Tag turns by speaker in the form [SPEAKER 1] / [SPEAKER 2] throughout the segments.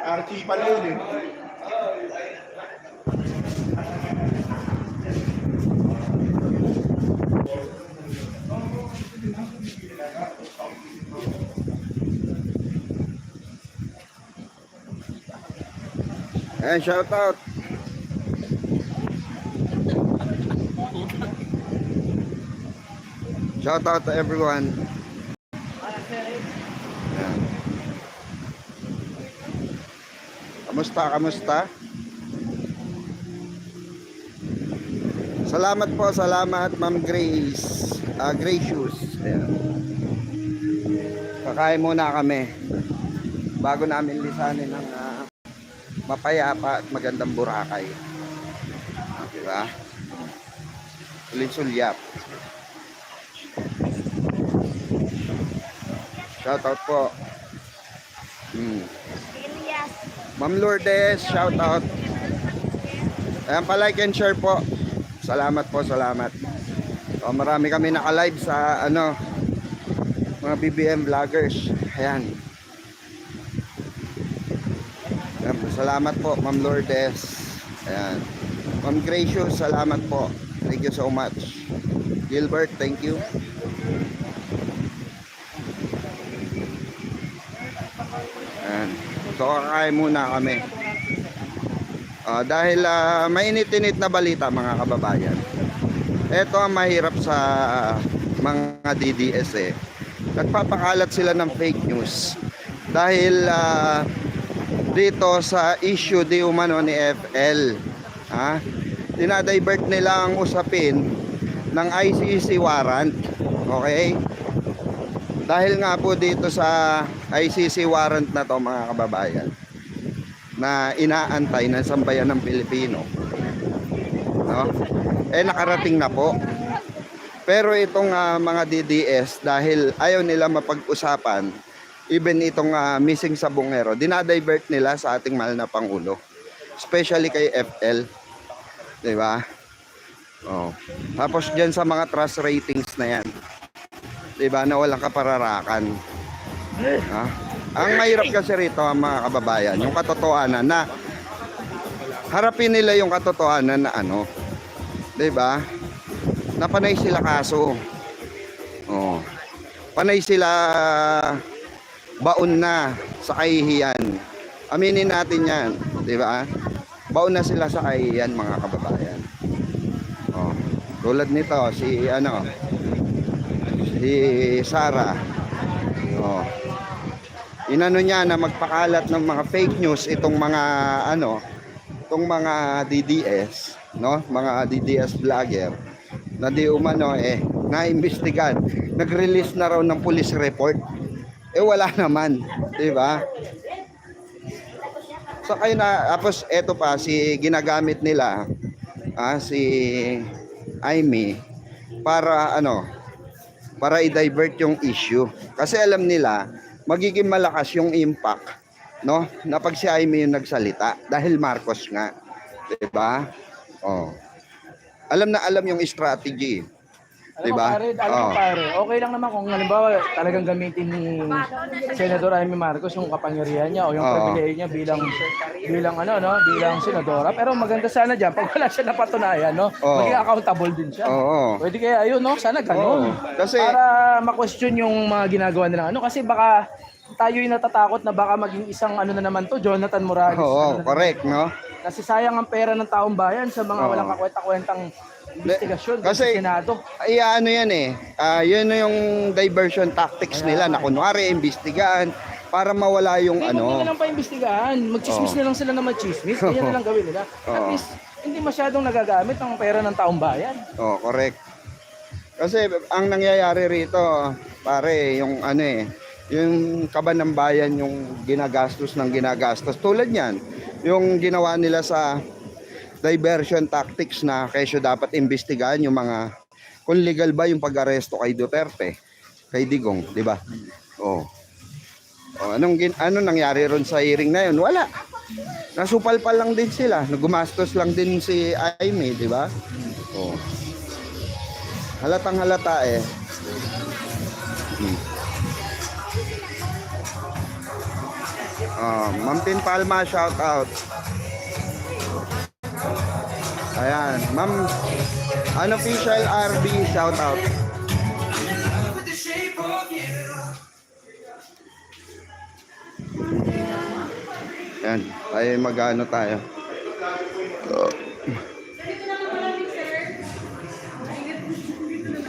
[SPEAKER 1] Archie pala yun eh.
[SPEAKER 2] Ayan, shout out. Shout out to everyone. Ayan. Kamusta? Salamat po, salamat Ma'am Grace. Gracious. Ayan. Kakain muna kami bago namin lisanin ng mapayapa at magandang Boracay. Diba? Sulit-sulyap. Shout out po. Ma'am Lourdes, shout out. Ayan pa, like and share po. Salamat po, salamat. So, marami kami naka-live sa mga BBM vloggers. Ayan. Ayan, salamat po Ma'am Lourdes. Ayan. Ma'am Gracious, salamat po. Thank you so much. Gilbert, thank you. Ayan. So kakain muna kami. Dahil mainit-init na balita mga kababayan. Ito ang mahirap sa mga DDS eh. Nagpapakalat sila ng fake news. Dahil dito sa issue di umano ni FL. Dinadivert nila ang usapin ng ICC warrant. Okay? Dahil nga po dito sa ICC warrant na to mga kababayan, na inaantay ng sambayan ng Pilipino, no? Nakarating na po. Pero itong mga DDS, dahil ayaw nila mapag-usapan, even itong missing sabongero, dinadivert nila sa ating mahal na Pangulo, especially kay FL, diba? Tapos dyan sa mga trust ratings na yan, diba, na walang kapararakan. Ang mahirap kasi rito mga kababayan, yung katotohanan na harapin nila yung katotohanan na diba, na panay sila kaso. Panay sila baon na sa kahihiyan. Aminin natin yan, diba? Baon na sila sa kahihiyan mga kababayan. Tulad nito si Sara. Inano niya na magpakalat ng mga fake news itong mga DDS, no? Mga DDS vlogger na di umano naimbestigan. Nag-release na raw ng police report. Wala naman, 'di ba? So kayo na, tapos eto pa si ginagamit nila si Amy para para i-divert yung issue. Kasi alam nila magiging malakas yung impact, no? Na pag si Amy yung nagsalita dahil Marcos nga, 'di ba? Alam na alam yung strategy. 'Di ba?
[SPEAKER 3] Alam mo pare, okay lang naman kung halimbawa talagang gamitin ni Senador Amy Marcos yung kapangyarihan niya o yung privilege niya bilang bilang senadora. Pero maganda sana diyan pag wala siya napatunayan, no? Maging accountable din siya. Pwede kaya ayun, no? Sana ganoon.
[SPEAKER 1] Kasi
[SPEAKER 3] para ma-question yung mga ginagawa nila. Kasi baka tayo'y natatakot na baka maging isang na naman to, Jonathan Morales.
[SPEAKER 1] Correct, no?
[SPEAKER 3] Kasi sayang ang pera ng taong bayan sa mga walang kakwenta-kwentang investigasyon
[SPEAKER 1] kasi
[SPEAKER 3] sa Senado.
[SPEAKER 1] Yan yun yung diversion tactics nila na kunwari imbestigahan para mawala yung
[SPEAKER 3] Huwag na lang pa imbestigahan. Magchismis na lang sila na magchismis. Yan na lang gawin nila. At least, hindi masyadong nagagamit ang pera ng taong bayan.
[SPEAKER 1] Correct. Kasi ang nangyayari rito, pare, yung yung kaban ng bayan yung ginagastos ng ginagastos. Tulad niyan, yung ginawa nila sa diversion tactics na kesyo dapat imbestigahan yung mga kung legal ba yung pag-aresto kay Duterte, kay Digong, di ba? Oh. Oh, ano nangyari ron sa hearing na yun? Wala. Nasupal-pal lang din sila. Gumastos lang din si Aimee, di ba? Oh. Halatang halata eh. Ma'am Tin Palma, shout out. Ayan, Ma'am Unofficial RB, shout out. Ayan, tayo mag-ano tayo.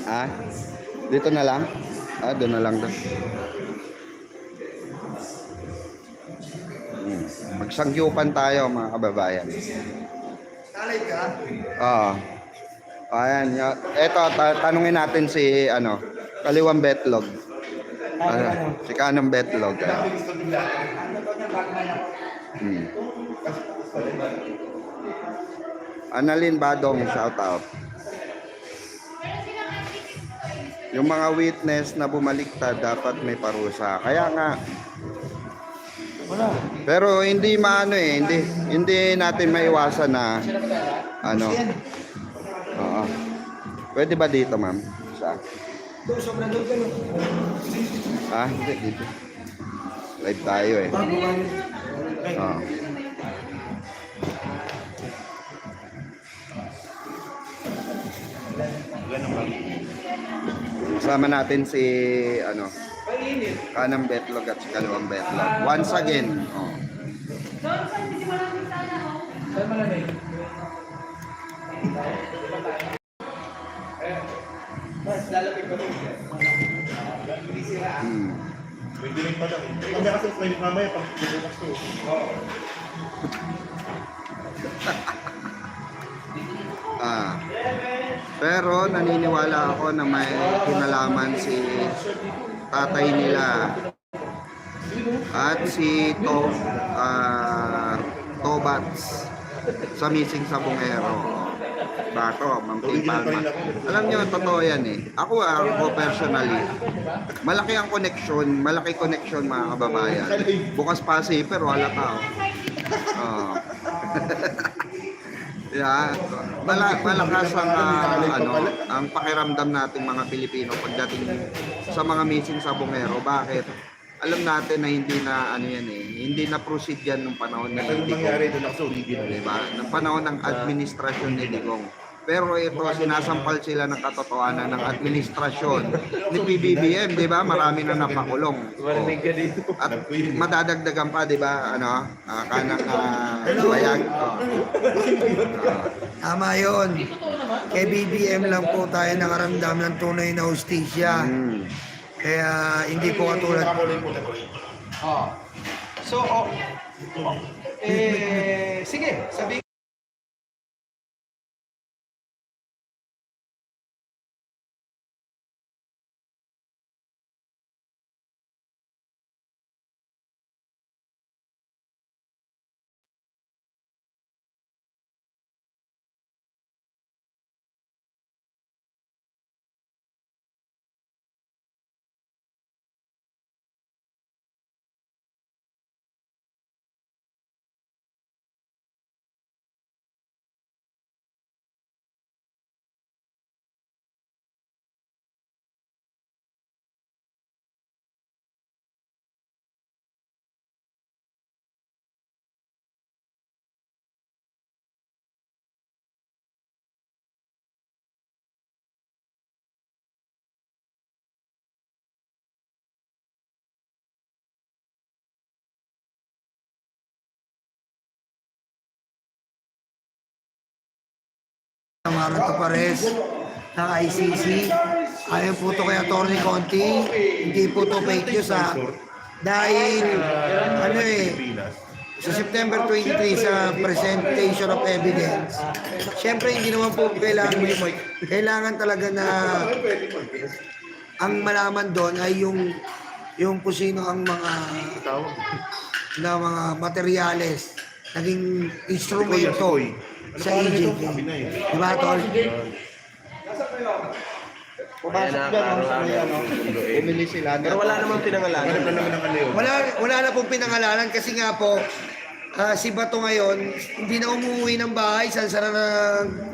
[SPEAKER 1] Ah, dito na lang? Ah, doon na lang doon. Magsangyupan tayo mga kababayan.
[SPEAKER 2] Talay ka?
[SPEAKER 1] Oo. Ayan, eto tanungin natin si Kaliwang Betlog. Si Kanang Betlog. Annalyn Badong, shout out. Yung mga witness na bumaliktad dapat may parusa. Kaya nga pero hindi hindi natin maiwasan na Oo. Pwede ba dito, ma'am? Sa? Hindi dito. Live tayo eh. Oo. Kasama natin si Kanang Betlog at si Kaliwang Betlog. Once again. Oh.
[SPEAKER 4] Pwede rin pala. Mamaya kasi mamaya pag bubukas to.
[SPEAKER 1] Pero naniniwala ako na may kinalaman si tatay nila at si Tobats sa missing sa Bungero. Bato, Ma'am Tin Palma. Alam niyo, totoo yan eh. Ako personally, malaki connection mga kababayan. Bukas pa pero wala ka. Yeah, malakas ang pakiramdam nating mga Pilipino pagdating sa mga missing sa Bungero. Bakit? Alam natin na hindi na proceed yan nung panahon ng Digong. Diba? Nung panahon ng administrasyon ni Digong. Pero ito, sinasampal sila ng katotohanan ng administrasyon ni PBBM, di ba? Marami na napakulong. At madadagdagan pa, di ba? Kanang bayag.
[SPEAKER 2] Tama yun. Kay BBM lang po tayo nakaramdam ng tunay na hustisya. Kaya hindi po katulad.
[SPEAKER 3] Sige, sabi.
[SPEAKER 2] Amaranto Pares ng ICC. Ayon po ito kay Atty. Conti. Hindi po ito fake news Dahil, sa September 23 sa presentation of evidence, syempre hindi naman po kailangan talaga na ang malaman doon ay yung kung sino ang mga materyales, naging instrumento sa EJK. Diba, Tol?
[SPEAKER 1] Pumasok dyan, sa may ano, bumili sila.
[SPEAKER 5] Pero wala namang pinangalanan.
[SPEAKER 4] Ano naman ang ano yun?
[SPEAKER 6] Wala na pong pinangalanan kasi nga po, si Bato ngayon, hindi na umuwi ng bahay, saan na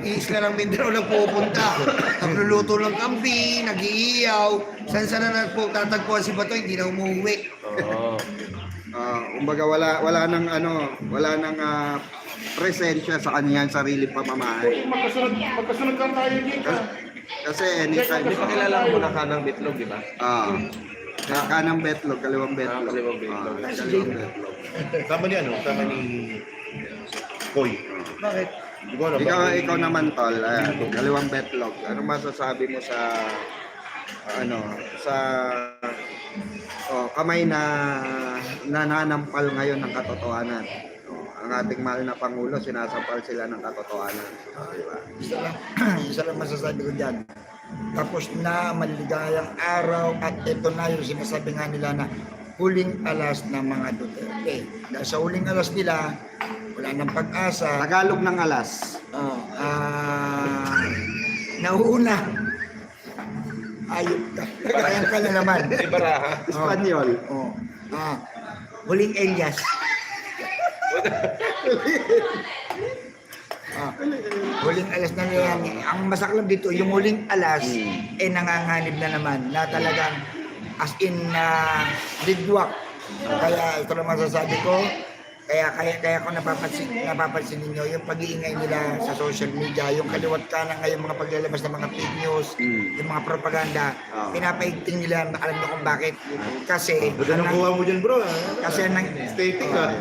[SPEAKER 6] isla ng Mindanao nagpupunta. Nagluluto ng kampi, nag-iiyaw, saan na tatagpuan si Bato, hindi na umuwi.
[SPEAKER 5] Oo.
[SPEAKER 1] Kumbaga wala nang presensya sa kaniyang sarili pamamahay.
[SPEAKER 4] Magkasunod lang tayo dito.
[SPEAKER 1] Kasi anytime,
[SPEAKER 5] Hindi pa kilala mo na kanang bitlog, di ba?
[SPEAKER 1] kanang betlog, kaliwang betlog.
[SPEAKER 5] Kaliwang betlog.
[SPEAKER 1] Kaliwang betlog.
[SPEAKER 4] Tama ni ano? Tama ni Koy.
[SPEAKER 6] Bakit?
[SPEAKER 4] Di ko alam.
[SPEAKER 1] Ikaw naman tol, kaliwang betlog. Ano masasabi mo sa kamay na nananampal ngayon ng katotohanan? Ang ating mahal na Pangulo, sinasampal sila ng katotohanan. Diba?
[SPEAKER 6] Isa lang masasabi ko dyan. Tapos na maligayang araw at ito na yung sinasabi nga nila na huling alas ng mga Duterte. Dahil sa huling alas nila, wala nang pag-asa.
[SPEAKER 1] Tagalog ng alas.
[SPEAKER 6] Nauuna. Ayop ka. Parang ka na naman.
[SPEAKER 1] Espanyol.
[SPEAKER 6] Huling Elias. Huling alas na yan. Ang masaklap dito, yung huling alas, nanganganib na naman na talagang as in ligwak. Kaya ito lang masasabi ko. Kaya ko napapansin ninyo yung pag-iingay nila sa social media, yung kaliwat kanan ngayon mga paglalabas ng mga fake news, yung mga propaganda, pinapaigting nila, alam niyo kung bakit. Kasi,
[SPEAKER 4] Ganda ng kuha mo dyan bro.
[SPEAKER 6] kasi
[SPEAKER 4] Static ah.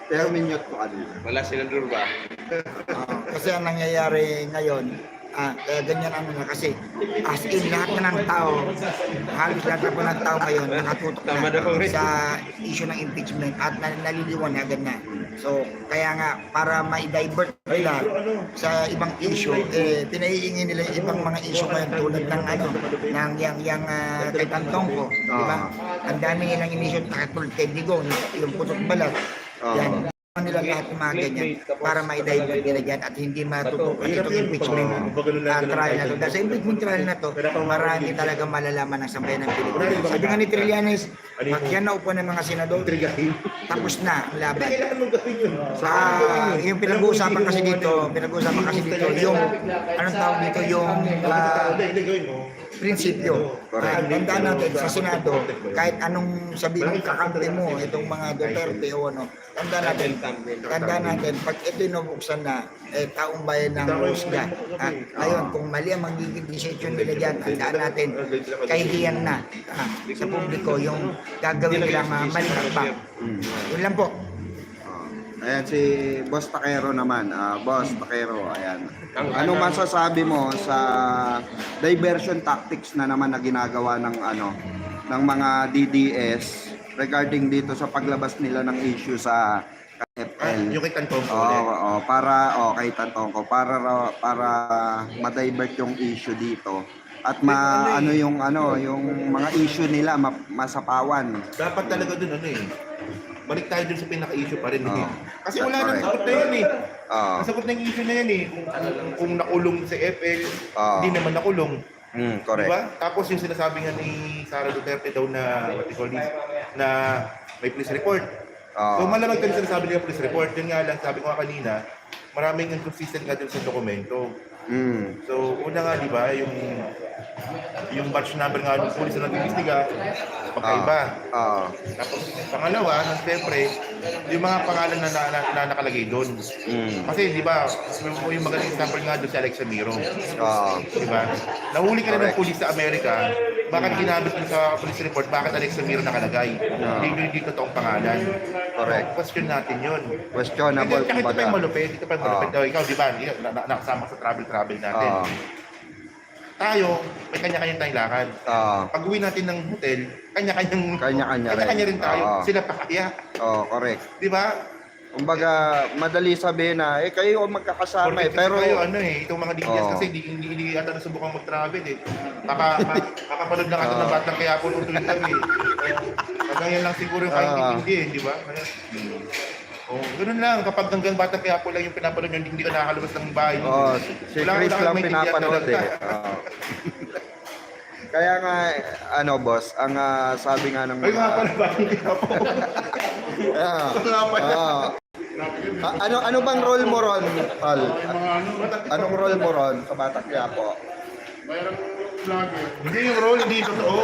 [SPEAKER 1] Pero minyot ko kanina.
[SPEAKER 5] Wala silang durba.
[SPEAKER 6] kasi ang nangyayari ngayon, kaya ganyan na kasi as in lahat na ng tao, halos lahat na po ng tao ngayon nakatutok
[SPEAKER 5] Tama
[SPEAKER 6] na
[SPEAKER 5] na po,
[SPEAKER 6] sa issue ng impeachment at naliliwanagan na. So kaya nga para ma-divert nila sa ibang issue, pinaiingin nila yung ibang mga issue ngayon tulad ng yang kay Tantongko, di ba? Ang dami nilang inisyon katulad kay Digong, yung putot balat. Yan. Nila lahat ng mga ganyan para ma-divert nila dyan at hindi matutukan itong impeachment trial na to. Dahil sa impeachment trial na to, marami talaga malalaman ng sambayan ng Pilipinas. Sabi nga ni Trillanes, pag yan naupo ng mga senador, tapos na ang laban. Yung pinag-uusapan kasi dito, yung, anong tawag dito, yung prinsipyo. Tandaan natin sa Senado, kahit anong sabihin ng kakampi mo, itong mga Duterte o ano, tandaan natin, pag ito inubuksan na, taong bayan ng husga. Ngayon, kung mali ang magiging decision nila dyan, tandaan natin, kahihiyan na sa publiko yung gagawin nilang mali hakbang. Yun lang po.
[SPEAKER 1] Ayan si Boss Takero naman. Boss Takero, ayan. Anong masasabi mo sa diversion tactics na naman na ginagawa ng mga DDS regarding dito sa paglabas nila ng issue sa FL?
[SPEAKER 4] Yung kay Tantong ko
[SPEAKER 1] kay Tantongko para ma-divert yung issue dito at yung mga issue nila masapawan.
[SPEAKER 4] Dapat talaga dun balik tayo dun sa pinaka-issue pa rin Kasi wala
[SPEAKER 1] Correct.
[SPEAKER 4] nang sagot na yan Nasagot na yung issue na yan kung nakulong sa FL, hindi naman nakulong.
[SPEAKER 1] Correct.
[SPEAKER 4] Diba? Tapos yung sinasabi nga ni Sara Duterte daw na na may police report. So malamang ka rin sinasabi niya police report. Yun nga lang, sabi ko nga kanina, maraming inconsistent nga dun sa dokumento. So una nga, di ba, yung batch number nga ng police na nag-iistiga, magkaiba. Tapos pangalawa, siyempre, yung mga pangalan na nakalagay doon. Kasi di ba, yung magaling example nga doon si Alex Amiro. Di ba? Nahuli ka na ng police sa Amerika, bakit ginamit mo sa police report, bakit Alex Amiro nakalagay? Hindi totoong pangalan.
[SPEAKER 1] Correct.
[SPEAKER 4] Question natin yun.
[SPEAKER 1] Questionable.
[SPEAKER 4] Kahit ito pa yung malupit, ikaw di ba, nakasama sa travel natin. Tayo, may kanya-kanya tayong lakad. Pag uwi natin ng hotel, kanya-kanya rin tayo. Sila pa kaya.
[SPEAKER 1] Correct.
[SPEAKER 4] Di ba?
[SPEAKER 1] Kumbaga, madali sabihin na, kayo ang magkakasama
[SPEAKER 4] Pero
[SPEAKER 1] pero
[SPEAKER 4] itong mga DDS kasi hindi ata nasubukang mag-travel Kakapanood lang ata ng Batang kaya po nung tuloy kami. Hanggang yan lang siguro yung kahit hindi di ba? Oh, ganun lang. Kapag hanggang bata kaya po lang yung pinapanood nyo, hindi ka nakakalabas ng bahay.
[SPEAKER 1] Oh, si Chris lang pinapanood eh. Oo. Kaya nga, ano boss, ang sabi nga ng
[SPEAKER 4] Ay, nga pala ba? Kaya po.
[SPEAKER 1] Ah,
[SPEAKER 4] Nga pala.
[SPEAKER 1] oo. Ano bang role mo ron, Tal? Anong role mo ron sa Batang Quiapo?
[SPEAKER 4] Hindi yung role, hindi yung totoo.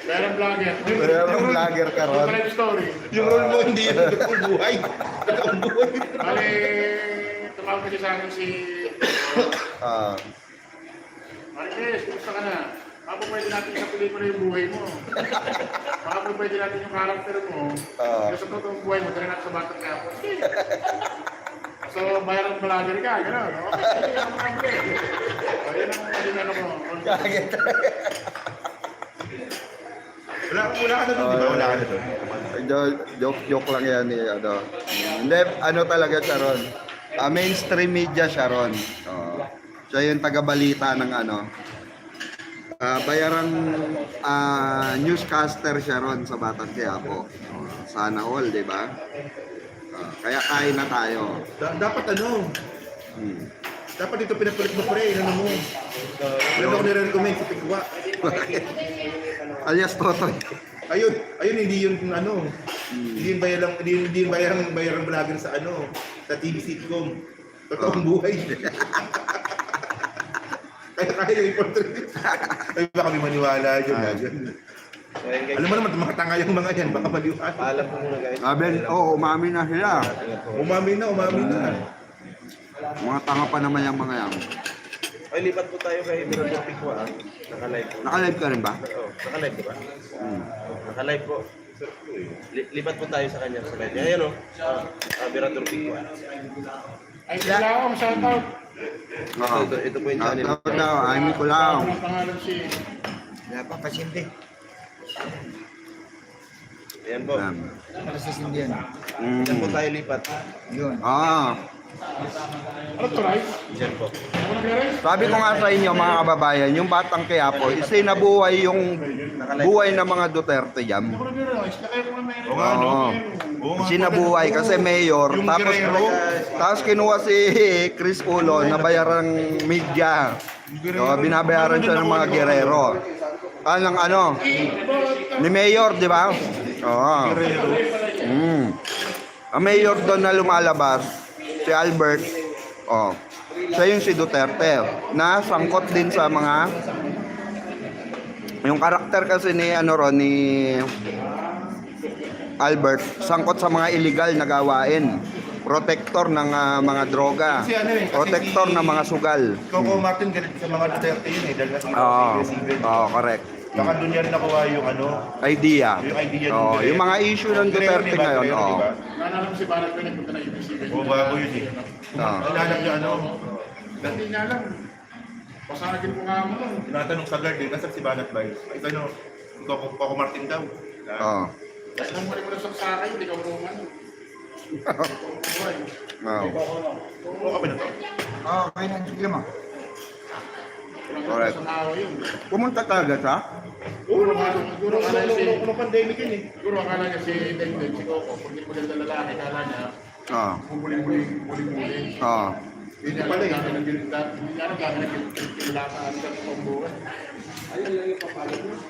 [SPEAKER 7] Meron vlogger.
[SPEAKER 1] Pero vlogger ka ron.
[SPEAKER 7] Life story.
[SPEAKER 4] Yung role mo, hindi yung totoong buhay. Totoong buhay.
[SPEAKER 7] Bale, tumawag kasi sa akin si...
[SPEAKER 1] Ah,
[SPEAKER 7] Marquez, kumusta ka na? Baka po pwede natin sa pelikula yung buhay mo. Baka po pwede natin yung karakter mo. Yung sa totoong buhay mo, dali natin sa Batang Quiapo. So, mayroong vlogger ka, gano'n. Okay, sige, ang kampi. So, yun ang maging ano ko.
[SPEAKER 4] Wala ka na doon, di ba? Wala ka na doon.
[SPEAKER 1] joke lang yan eh, ano. Hindi, ano talaga siya ron. Mainstream media siya ron. Siya yung taga-balita ng ano. Bayarang newscaster siya ron sa Batang Quiapo. Sana all, di ba? Kaya kain na tayo.
[SPEAKER 4] Dapat ano? Dapat ito pinapalit mo pre, ano mo? Wala ako nire-recommend sa Pigwa.
[SPEAKER 1] Alias Totoy.
[SPEAKER 4] Ayun, hindi yun ano. Hindi yun bayarang vlogger sa ano, sa TV sitcom. Totoong buhay. Kaya yung portrait. Ay, baka may maniwala yun.
[SPEAKER 5] So, ayun guys.
[SPEAKER 4] Alam mo naman, mga tanga yung mga yan, baka maniwala.
[SPEAKER 5] Paalam po muna guys.
[SPEAKER 1] Sabi, umami na sila.
[SPEAKER 4] Umami na.
[SPEAKER 1] Mga tanga pa naman yung mga yan.
[SPEAKER 5] Ay, lipat po tayo kay Mirador Picua. Naka-live po.
[SPEAKER 1] Naka-live ka rin ba?
[SPEAKER 5] Oo, naka-live di ba? Naka-live po. Lipat po tayo sa kanya sa live. Ayan o. Mirador Picua.
[SPEAKER 7] Ay, wala akong shoutout.
[SPEAKER 1] Oo.
[SPEAKER 5] Ito po yung channel.
[SPEAKER 1] Daw, ay Nicolao.
[SPEAKER 7] Ang pangalan si...
[SPEAKER 6] Wala pa pasyente.
[SPEAKER 5] Ayan po.
[SPEAKER 1] Yan.
[SPEAKER 6] Para sa sindihan.
[SPEAKER 5] Diyan po tayo lipat.
[SPEAKER 6] Yun.
[SPEAKER 7] Ano to, right?
[SPEAKER 5] Diyan po.
[SPEAKER 7] Ano nag-realize?
[SPEAKER 1] Sabi ko nga sa inyo mga kababayan, yung Batang Quiapo, isinabuhay yung buhay ng mga Duterte yan.
[SPEAKER 7] Ano nag-realize? Nakaya ko na meron.
[SPEAKER 4] Oo nga, no?
[SPEAKER 1] Oo. Sinabuhay kasi mayor,
[SPEAKER 4] Yung
[SPEAKER 1] tapos
[SPEAKER 4] Guerrero.
[SPEAKER 1] tapos kinuha si Chris Ulo na bayarang media. Binabayaran siya ng mga Guerrero. Anong ano? Ni Mayor, di ba? Oo. Ang mayor doon na lumalabas, si Albert, siya yung si Duterte, na sangkot din sa mga, yung karakter kasi ni, ni Albert, sangkot sa mga illegal na gawain, protector ng mga droga,
[SPEAKER 4] Kasi ano eh, kasi
[SPEAKER 1] protector
[SPEAKER 4] si-
[SPEAKER 1] ng mga sugal.
[SPEAKER 4] Coco Martin galit sa mga Duterte yun eh, dahil nga
[SPEAKER 1] Oo, correct.
[SPEAKER 4] Baka doon yan nakuha yung ano,
[SPEAKER 1] Idea.
[SPEAKER 4] yung idea ng
[SPEAKER 1] Oo,
[SPEAKER 4] Guerrero.
[SPEAKER 1] yung mga issue ng
[SPEAKER 4] Guerrero,
[SPEAKER 1] Duterte
[SPEAKER 4] di ba?
[SPEAKER 1] ngayon,
[SPEAKER 4] Guerrero,
[SPEAKER 1] oo.
[SPEAKER 4] di ba?
[SPEAKER 7] Naalala ko si Barat ko nagpunta na UBC.
[SPEAKER 4] Oo, bago yun eh.
[SPEAKER 1] Oo.
[SPEAKER 4] Kailangan niya ano,
[SPEAKER 7] Hindi niya alam. Pasagin mo nga mo nun.
[SPEAKER 4] tinatanong sa guard eh, nasa si Banat Vice. Ito ano, Coco Martin daw.
[SPEAKER 1] Oo.
[SPEAKER 7] Nang muli mo na sa akin, hindi ka marungan.
[SPEAKER 1] Oo.
[SPEAKER 4] Oo, kami na to.
[SPEAKER 6] Okay na, sige mo.
[SPEAKER 1] Correct.
[SPEAKER 7] Sa awa yun.
[SPEAKER 1] Pumunta talaga siya?
[SPEAKER 7] Siguro akala niya si...
[SPEAKER 4] Kung pandemic yun eh.
[SPEAKER 7] Siguro akala niya si Dengdeng, si Coco. Kung hindi mo na lalaki, akala niya,
[SPEAKER 1] Oo.
[SPEAKER 7] muling-muling.
[SPEAKER 1] Oo.
[SPEAKER 7] Hindi niya alam kami nag-gilda. Hindi niya alam kami nag-gilda sa totoong buhay.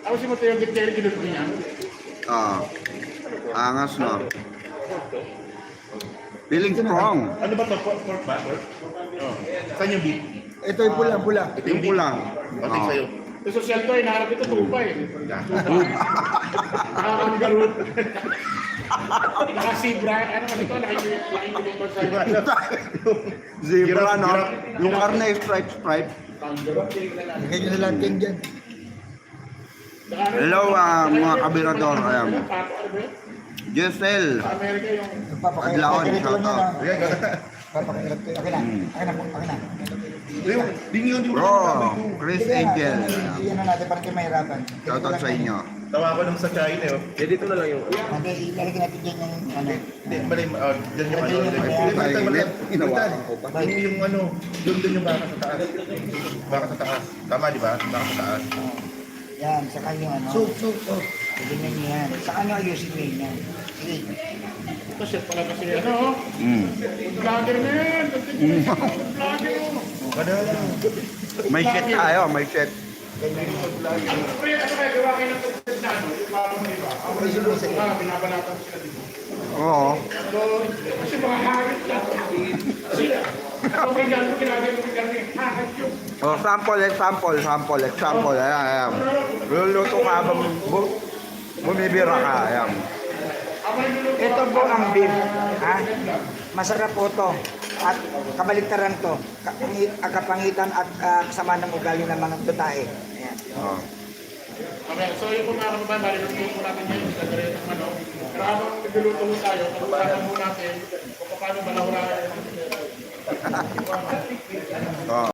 [SPEAKER 7] Ako si Mateo Gutierrez, ginulog niya.
[SPEAKER 1] Oo. Angas, no? Feeling strong.
[SPEAKER 4] Ano ba to? Pork ba? Pork? Oo. Saan yung beef?
[SPEAKER 6] Ito yung pula-pula.
[SPEAKER 1] Yung pulang.
[SPEAKER 4] Okay,
[SPEAKER 1] Oo.
[SPEAKER 4] sa'yo.
[SPEAKER 7] Yung social to, hinaharap ito, tupa eh. Nakakangarot. Naka-zebra, ano kasi ito, nakikilipad sa
[SPEAKER 1] Zebra, no? Yung karne stripe.
[SPEAKER 6] Lagay nyo na lang din dyan.
[SPEAKER 1] Hello, mga kabirador. Ayan. Giselle.
[SPEAKER 7] Sa Amerika yung...
[SPEAKER 1] Adlaon,
[SPEAKER 6] Pakirito
[SPEAKER 1] shout
[SPEAKER 6] lang
[SPEAKER 1] out.
[SPEAKER 6] yan ha. Papakirito ko. Okay na. Okay na po. Okay na.
[SPEAKER 4] Di mo
[SPEAKER 1] Bro, Chris Angel.
[SPEAKER 6] Iyan na natin para kayo mahirapan.
[SPEAKER 1] Shout out sa inyo.
[SPEAKER 4] Tawa ko nung sa China eh.
[SPEAKER 5] Eh, dito na lang yung...
[SPEAKER 6] Okay, ilalagay natin dyan yung ano.
[SPEAKER 4] Hindi, mali, dyan yung ano.
[SPEAKER 1] Mainit. Hinawakan ko pa.
[SPEAKER 4] Hindi yung ano, doon yung baka sa taas. Baka sa taas. Tama di ba? Baka sa taas.
[SPEAKER 6] Yan, saka yung ano. Soup. Ganyan nyo yan. Saka ano ayusin nyo yan.
[SPEAKER 7] Ito chef pala kasi ano, vlogger na yan. Vlogger mo.
[SPEAKER 1] May shit tayo, may shit.
[SPEAKER 7] Pre, ano kaya gawa kayo ng content na ano? Yung parang mo iba. Ako rin sila, binabanatan sila dito.
[SPEAKER 1] Oo.
[SPEAKER 7] So, kasi mga hagit lang. Sila. Ako ganyan ko, ginagay ko ganyan. Hagit yung.
[SPEAKER 1] Oh, example. Ayan. Luluto ka habang bumibira ka. Ayan.
[SPEAKER 6] Ito po ang beef. Ha? Masarap po to. At kabaliktaran to. Kapangitan at kasama ng ugali ng mga tutae. Ayan.
[SPEAKER 1] Oh.
[SPEAKER 7] Okay, so yung kung mga kababayan, maliluluto po natin ngayon sa ganito ng ano. Pero habang nagluluto po tayo, pag-usapan po natin kung paano malawala
[SPEAKER 1] Oh.